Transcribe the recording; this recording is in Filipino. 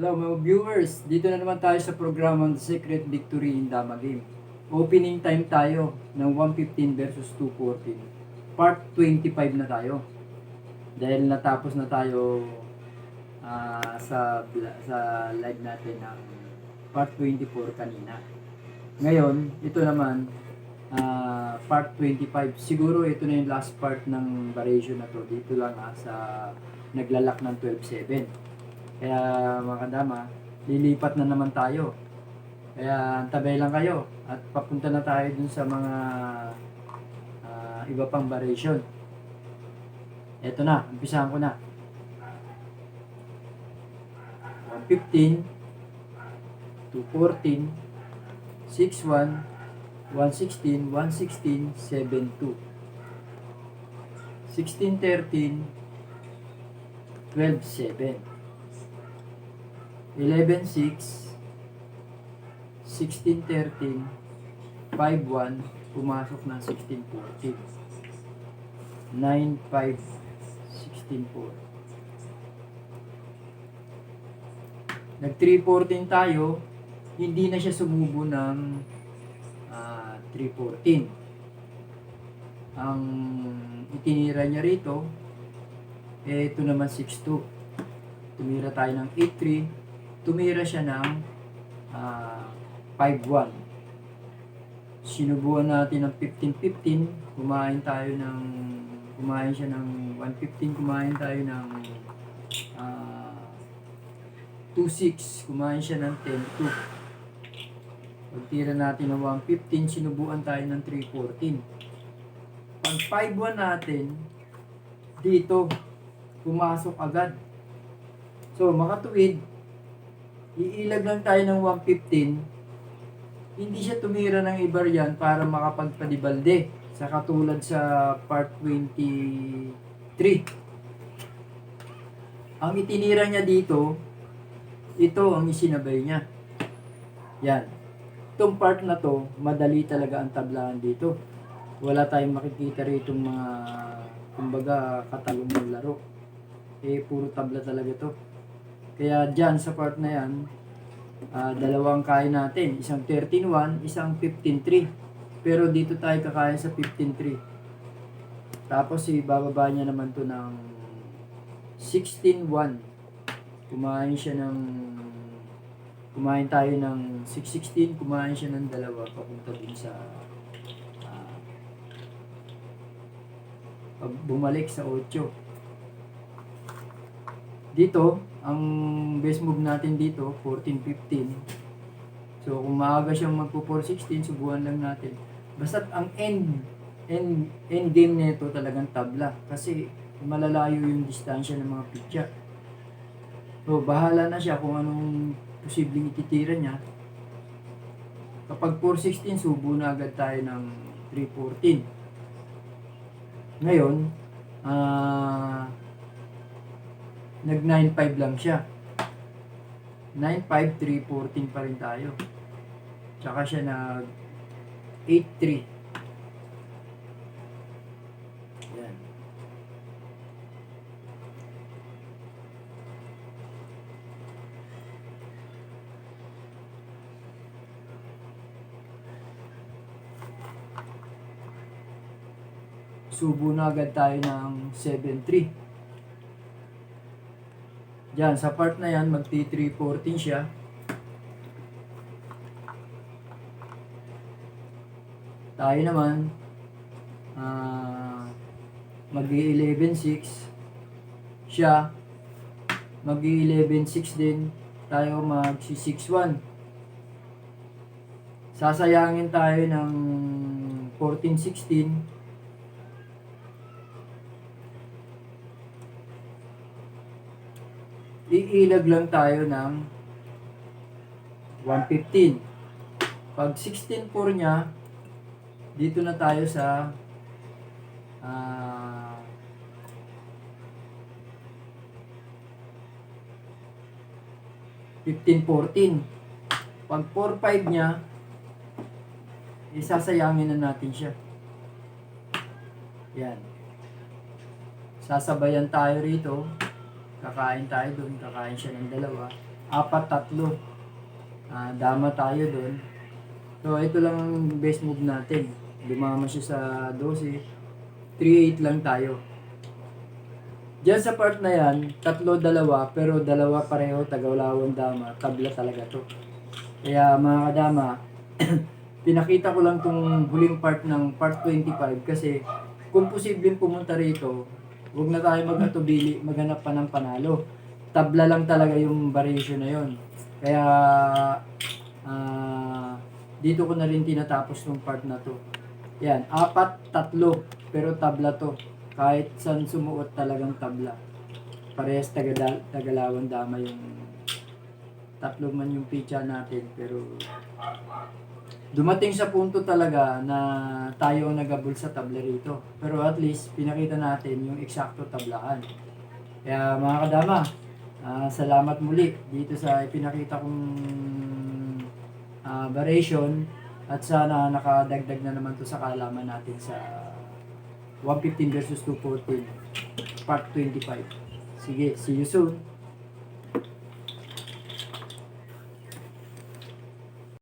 Hello mga viewers, dito na naman tayo sa programang Secret Victory in Dama Game. Opening time tayo ng 115 versus 214. Part 25 na tayo. Dahil natapos na tayo sa live natin ng part 24 kanina. Ngayon, ito naman, part 25. Siguro ito na yung last part ng variation na to. Dito lang sa naglalak ng 12-7. Kaya mga kadama, lilipat na naman tayo. Kaya tabay lang kayo at papunta na tayo dun sa mga iba pang variation. Ito na, umpisahan ko na. 115, 214, 61, 116, 116, 72, 1613, 12-7, 11-6, 16-13, 5-1, pumasok ng 16-14, 9-5, 16-4. Nag 3-14 tayo, hindi na siya sumubo ng 3-14. Ang itinira niya rito, ito naman 6-2. Tumira tayo ng 8-3, tumira siya ng 5-1. Sinubuan natin ng 15-15, kumain siya ng 1-15, kumain tayo ng 2-6, kumain siya ng 10-2. Pagtira natin ng 1-15, sinubuan tayo ng 3-14. Pag 5-1 natin, dito, pumasok agad. So, makatuwid, iilag lang tayo ng 115, hindi siya tumira ng iba yan para makapagpadibalde sa katulad sa part 23. Ang itinira niya dito, ito ang isinabay niya. Yan. Itong part na to, madali talaga ang tablahan dito. Wala tayong makikita rito mga, kumbaga, katalong ng laro. Puro tabla talaga to. Kaya dyan sa part na yan, dalawang kaya natin. Isang 13-1, isang 15-3. Pero dito tayo kakaya sa 15-3. Tapos ibababa niya naman to ng 16-1. Kumain tayo ng 6-16, kumain siya ng dalawa papunta din sa bumalik sa 8. Dito, ang best move natin dito, 14-15. So, kung maaga siyang magpo 4-16, subuhan lang natin. Basta ang end game nito talagang tabla. Kasi malalayo yung distansya ng mga pitya. So, bahala na siya kung anong posibleng ititira niya. Kapag 4-16, subo na agad tayo ng 3-14. Ngayon, nag 9-5 lang siya. 9-5, 3-14 pa rin tayo. Tsaka siya nag 8-3. Yan. Subo na agad tayo ng 7-3. Diyan, sa part na yan, mag-3-14 siya. Tayo naman, mag-11-6. Siya, mag-11-6 din. Tayo mag-6-1. Sasayangin tayo ng 14-16. Iilag lang tayo ng 115. Pag 16-4 niya, dito na tayo sa 15-14. Pag 4-5 niya, isasayangin na natin siya. Yan. Sasabayan tayo rito. Kakain tayo dun. Kakain siya ng dalawa. 4-3. Dama tayo doon. So, ito lang ang best move natin. Dumama siya sa 12. 3-8 lang tayo. Diyan sa part na yan, 3-2, pero 2 pareho, tagawlawang dama. Tabla talaga to. Kaya mga kadama, pinakita ko lang tong huling part ng part 25 kasi kung posibleng pumunta rito, huwag na tayo mag-atubili, maghanap pa ng panalo. Tabla lang talaga yung variation na yon. Kaya dito ko na rin tinatapos tong part na to. Yan, 4-3, pero tabla to. Kahit saan sumuot talagang tabla. Parehas tagalawan dama yung tatlo man yung pitcha natin, pero dumating sa punto talaga na tayo ang nagabol sa tabla rito. Pero at least pinakita natin yung eksakto tablaan. Kaya mga kadama, salamat muli dito sa ipinakita kong variation, at sana nakadagdag na naman to sa kaalaman natin sa 115 versus 214 part 25. Sige, see you soon.